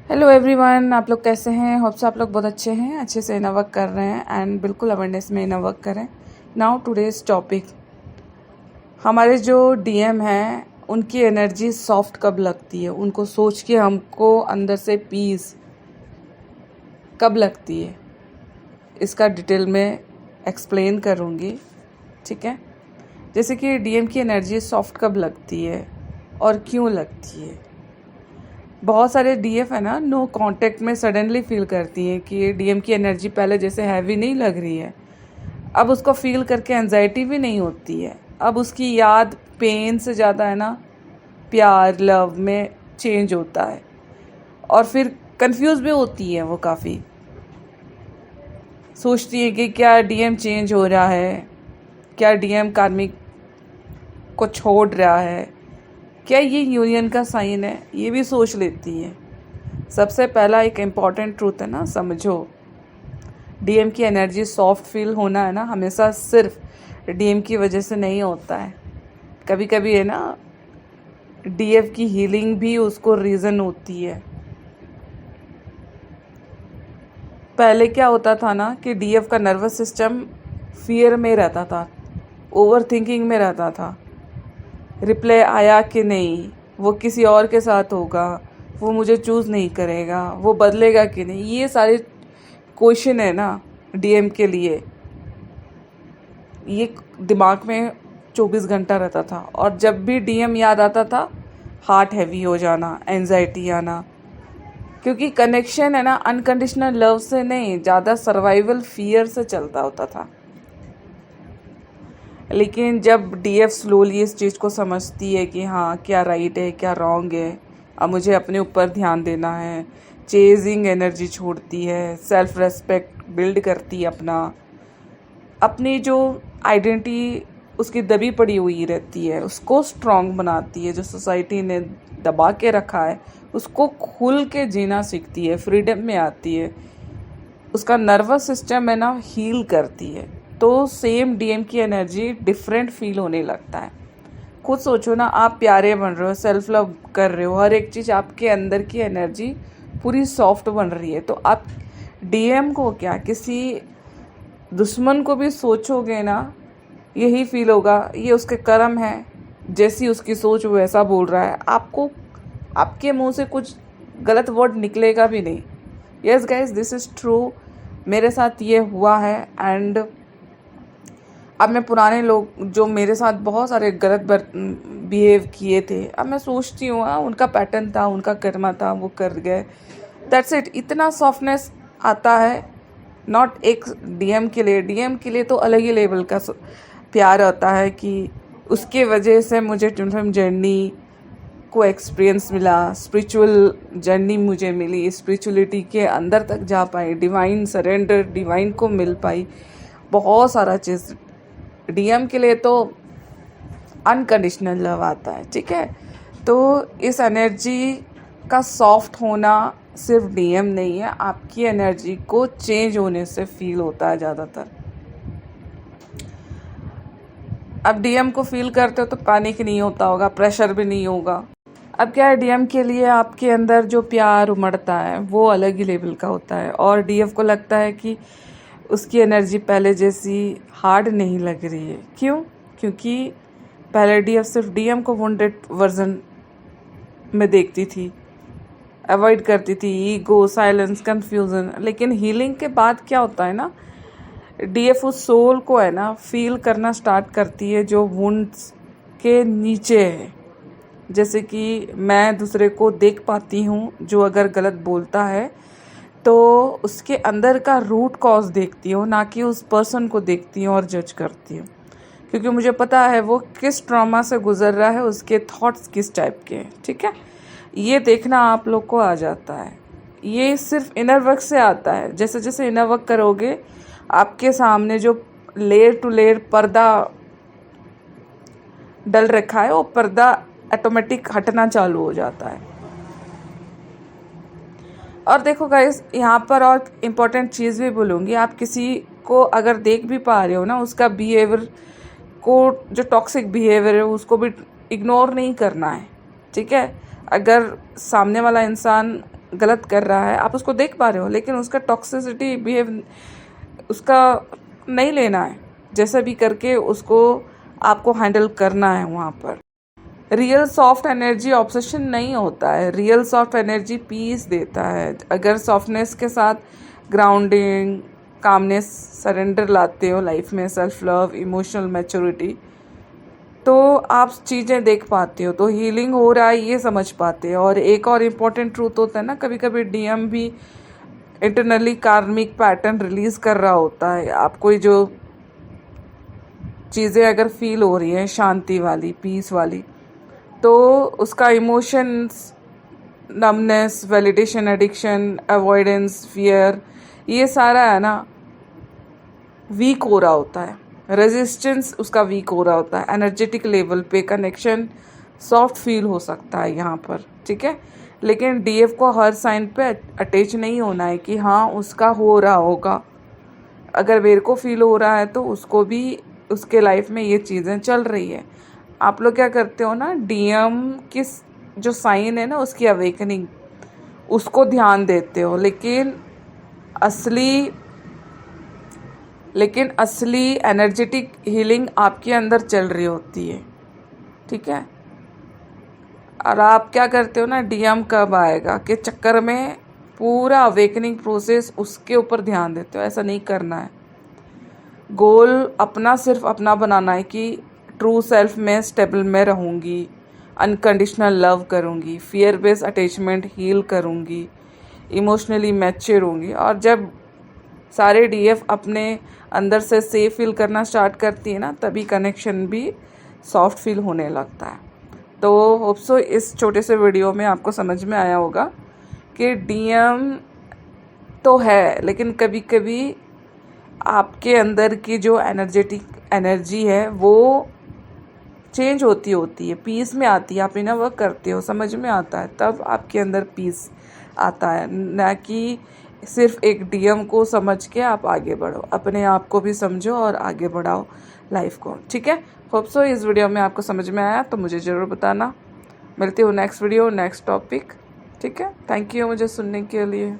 Hello everyone, आप लोग कैसे हैं? होप से आप लोग बहुत अच्छे हैं, अच्छे से इनर वर्क कर रहे हैं एंड बिल्कुल अवेयरनेस में इनर वर्क करें। नाउ टुडेज टॉपिक, हमारे जो डीएम हैं उनकी एनर्जी सॉफ्ट कब लगती है, उनको सोच के हमको अंदर से पीस कब लगती है, इसका डिटेल में एक्सप्लेन करूँगी। ठीक है, जैसे कि डीएम की एनर्जी सॉफ्ट कब लगती है और क्यों लगती है। बहुत सारे डीएफ है ना, नो कांटेक्ट में सडनली फील करती हैं कि डीएम की एनर्जी पहले जैसे हैवी नहीं लग रही है। अब उसको फील करके एंजाइटी भी नहीं होती है। अब उसकी याद पेन से ज़्यादा है ना, प्यार लव में चेंज होता है। और फिर कंफ्यूज भी होती है, वो काफ़ी सोचती है कि क्या डीएम चेंज हो रहा है, क्या डीएम कार्मिक को छोड़ रहा है, क्या ये यूनियन का साइन है, ये भी सोच लेती है। सबसे पहला एक इम्पॉर्टेंट ट्रूथ है ना, समझो, डीएम की एनर्जी सॉफ्ट फील होना है ना, हमेशा सिर्फ डीएम की वजह से नहीं होता है। कभी कभी है ना, डीएफ की हीलिंग भी उसको रीज़न होती है। पहले क्या होता था ना कि डीएफ का नर्वस सिस्टम फियर में रहता था, ओवर थिंकिंग में रहता था। रिप्लाई आया कि नहीं, वो किसी और के साथ होगा, वो मुझे चूज़ नहीं करेगा, वो बदलेगा कि नहीं, ये सारे क्वेश्चन है ना डीएम के लिए, ये दिमाग में 24 घंटा रहता था। और जब भी डीएम याद आता था, हार्ट हैवी हो जाना, एंजाइटी आना, क्योंकि कनेक्शन है ना अनकंडीशनल लव से नहीं, ज़्यादा सर्वाइवल फियर से चलता होता था। लेकिन जब डीएफ स्लोली इस चीज़ को समझती है कि हाँ, क्या राइट है क्या रॉन्ग है, अब मुझे अपने ऊपर ध्यान देना है, चेजिंग एनर्जी छोड़ती है, सेल्फ रेस्पेक्ट बिल्ड करती है, अपनी जो आइडेंटिटी उसकी दबी पड़ी हुई रहती है उसको स्ट्रॉन्ग बनाती है। जो सोसाइटी ने दबा के रखा है उसको खुल के जीना सीखती है, फ्रीडम में आती है, उसका नर्वस सिस्टम है ना हील करती है। तो सेम डीएम की एनर्जी डिफरेंट फील होने लगता है। खुद सोचो ना, आप प्यारे बन रहे हो, सेल्फ लव कर रहे हो, हर एक चीज़ आपके अंदर की एनर्जी पूरी सॉफ्ट बन रही है, तो आप डीएम को क्या, किसी दुश्मन को भी सोचोगे ना, यही फील होगा ये उसके कर्म है, जैसी उसकी सोच वैसा बोल रहा है। आपको आपके मुंह से कुछ गलत वर्ड निकलेगा भी नहीं। Yes guys, this is true, मेरे साथ ये हुआ है। एंड अब मैं पुराने लोग जो मेरे साथ बहुत सारे गलत बिहेव किए थे, अब मैं सोचती हूँ उनका पैटर्न था, उनका कर्मा था, वो कर गए, दैट्स इट। इतना सॉफ्टनेस आता है नॉट एक डीएम के लिए तो अलग ही लेवल का प्यार होता है कि उसके वजह से मुझे ट्विन जर्नी को एक्सपीरियंस मिला, स्पिरिचुअल जर्नी मुझे मिली, स्पिरिचुअलिटी के अंदर तक जा पाई, डिवाइन सरेंडर डिवाइन को मिल पाई, बहुत सारा चीज़। डीएम के लिए तो अनकंडीशनल लव आता है, ठीक है। तो इस एनर्जी का सॉफ्ट होना सिर्फ डीएम नहीं है, आपकी एनर्जी को चेंज होने से फील होता है ज़्यादातर। अब डीएम को फील करते हो तो पैनिक नहीं होता होगा, प्रेशर भी नहीं होगा। अब क्या है, डीएम के लिए आपके अंदर जो प्यार उमड़ता है वो अलग ही लेवल का होता है, और डीएफ को लगता है कि उसकी एनर्जी पहले जैसी हार्ड नहीं लग रही है। क्यों? क्योंकि पहले डीएफ सिर्फ डीएम को वुंडेड वर्जन में देखती थी, अवॉइड करती थी, ईगो, साइलेंस, कंफ्यूजन। लेकिन हीलिंग के बाद क्या होता है ना, डीएफ उस सोल को है ना फील करना स्टार्ट करती है जो वुंड्स के नीचे है। जैसे कि मैं दूसरे को देख पाती हूँ जो अगर गलत बोलता है तो उसके अंदर का रूट कॉज देखती हूँ, ना कि उस पर्सन को देखती हूँ और जज करती हूँ, क्योंकि मुझे पता है वो किस ट्रॉमा से गुजर रहा है, उसके थॉट्स किस टाइप के हैं। ठीक है, ये देखना आप लोग को आ जाता है। ये सिर्फ इनर वर्क से आता है। जैसे जैसे इनर वर्क करोगे, आपके सामने जो लेयर टू लेयर पर्दा डल रखा है वो पर्दा ऑटोमेटिक हटना चालू हो जाता है। और देखो गाइस, यहाँ पर और इम्पोर्टेंट चीज़ भी बोलूँगी, आप किसी को अगर देख भी पा रहे हो ना, उसका बिहेवियर को, जो टॉक्सिक बिहेवियर है उसको भी इग्नोर नहीं करना है। ठीक है, अगर सामने वाला इंसान गलत कर रहा है, आप उसको देख पा रहे हो, लेकिन उसका टॉक्सिसिटी बिहेव उसका नहीं लेना है, जैसा भी करके उसको आपको हैंडल करना है वहाँ पर। रियल सॉफ्ट एनर्जी ऑब्सेशन नहीं होता है, रियल सॉफ्ट एनर्जी पीस देता है। अगर सॉफ्टनेस के साथ ग्राउंडिंग, कामनेस, सरेंडर लाते हो लाइफ में, सेल्फ लव, इमोशनल मैच्योरिटी, तो आप चीज़ें देख पाते हो, तो हीलिंग हो रहा है ये समझ पाते हो। और एक और इम्पोर्टेंट ट्रूथ होता है ना, कभी कभी डीएम भी इंटरनली कार्मिक पैटर्न रिलीज कर रहा होता है। आपको जो चीज़ें अगर फील हो रही हैं शांति वाली, पीस वाली, तो उसका emotions, numbness, validation, addiction, avoidance, fear, ये सारा है ना वीक हो रहा होता है, रेजिस्टेंस उसका वीक हो रहा होता है। एनर्जेटिक लेवल पे कनेक्शन सॉफ्ट फील हो सकता है यहाँ पर, ठीक है। लेकिन डीएफ को हर साइन पे अटैच नहीं होना है कि हाँ उसका हो रहा होगा। अगर मेरे को फील हो रहा है तो उसको भी, उसके लाइफ में ये चीज़ें चल रही है। आप लोग क्या करते हो ना, डीएम किस जो साइन है ना उसकी अवेकनिंग, उसको ध्यान देते हो, लेकिन असली एनर्जेटिक हीलिंग आपके अंदर चल रही होती है, ठीक है। और आप क्या करते हो ना, डीएम कब आएगा के चक्कर में पूरा अवेकनिंग प्रोसेस उसके ऊपर ध्यान देते हो। ऐसा नहीं करना है। गोल अपना सिर्फ अपना बनाना है कि ट्रू सेल्फ में स्टेबल में रहूँगी, अनकंडीशनल लव करूँगी, फियर बेस्ड अटैचमेंट हील करूँगी, इमोशनली मैच्योर होंगी। और जब सारे डीएफ अपने अंदर से सेफ फील करना स्टार्ट करती है ना, तभी कनेक्शन भी सॉफ्ट फील होने लगता है। तो होप सो इस छोटे से वीडियो में आपको समझ में आया होगा कि डीएम तो है, लेकिन कभी कभी आपके अंदर की जो एनर्जेटिक एनर्जी है वो चेंज होती है, पीस में आती है। आप इनर वर्क करते हो, समझ में आता है, तब आपके अंदर पीस आता है, ना कि सिर्फ एक डीएम को समझ के आप आगे बढ़ो। अपने आप को भी समझो और आगे बढ़ाओ लाइफ को, ठीक है। होप सो इस वीडियो में आपको समझ में आया तो मुझे ज़रूर बताना। मिलती हूँ नेक्स्ट वीडियो, नेक्स्ट टॉपिक, ठीक है। थैंक यू मुझे सुनने के लिए।